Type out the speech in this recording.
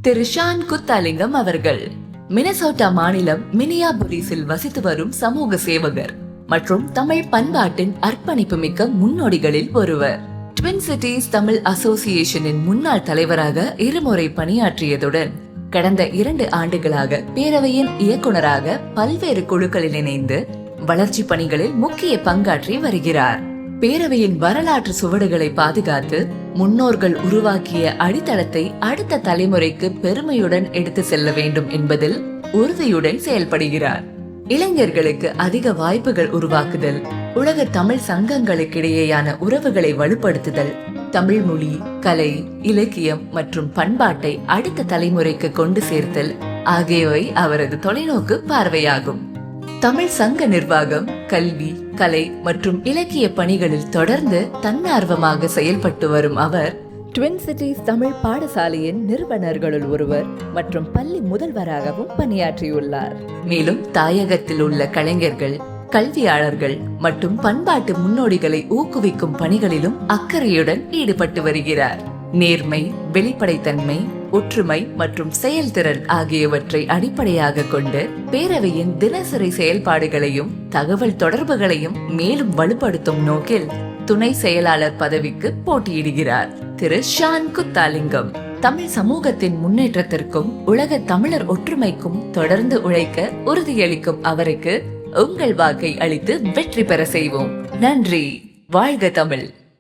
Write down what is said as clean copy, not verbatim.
திரு Shawn Kuthalingam அவர்கள் Minnesota மாநிலம் மினியாபோலிஸில் வசித்து வரும் சமூக சேவகர் மற்றும் தமிழ் பண்பாட்டின் அர்ப்பணிப்பு மிக்க முன்னோடிகளில் ஒருவர். ட்வின் சிட்டிஸ் தமிழ் அசோசியேஷனின் முன்னாள் தலைவராக இருமுறை பணியாற்றியதுடன் கடந்த 2 ஆண்டுகளாக பேரவையின் இயக்குநராக பல்வேறு குழுக்களில் இணைந்து வளர்ச்சி பணிகளில் முக்கிய பங்காற்றி வருகிறார். பேரவையின் வரலாற்று சுவடுகளை பாதுகாத்து முன்னோர்கள் உருவாக்கிய அடித்தளத்தை அடுத்த தலைமுறைக்கு பெருமையுடன் எடுத்து செல்ல வேண்டும் என்பதில் உறுதியுடன் செயல்படுகிறார். இளைஞர்களுக்கு அதிக வாய்ப்புகள் உருவாக்குதல், உலக தமிழ் சங்கங்களுக்கிடையேயான உறவுகளை வலுப்படுத்துதல், தமிழ் மொழி, கலை, இலக்கியம் மற்றும் பண்பாட்டை அடுத்த தலைமுறைக்கு கொண்டு சேர்த்தல் ஆகியவை அவரது தொலைநோக்கு பார்வையாகும். தமிழ் சங்க நிர்வாகம், கல்வி, கலை மற்றும் இலக்கிய பணிகளில் தொடர்ந்து தன்னார்வமாக செயல்பட்டு வரும் அவர் ட்வின் சிட்டிஸ் தமிழ் பாடசாலையின் நிறுவனர்களுள் ஒருவர் மற்றும் பள்ளி முதல்வராகவும் பணியாற்றியுள்ளார். மேலும் தாயகத்தில் உள்ள கலைஞர்கள், கல்வியாளர்கள் மற்றும் பண்பாட்டு முன்னோடிகளை ஊக்குவிக்கும் பணிகளிலும் அக்கறையுடன் ஈடுபட்டு வருகிறார். நேர்மை, வெளிப்படைத்தன்மை, ஒற்றுமை மற்றும் செயல்திறன் ஆகியவற்றை அடிப்படையாக கொண்டு பேரவையின் தினசரி செயல்பாடுகளையும் தகவல் தொடர்புகளையும் மேலும் வலுப்படுத்தும் நோக்கில் துணை செயலாளர் பதவிக்கு போட்டியிடுகிறார். திரு ஷான் குத்தாலிங்கம் தமிழ் சமூகத்தின் முன்னேற்றத்திற்கும் உலக தமிழர் ஒற்றுமைக்கும் தொடர்ந்து உழைக்க உறுதியளிக்கும் அவருக்கு உங்கள் வாக்கை அளித்து வெற்றி பெற செய்வோம். நன்றி. வாழ்க தமிழ்.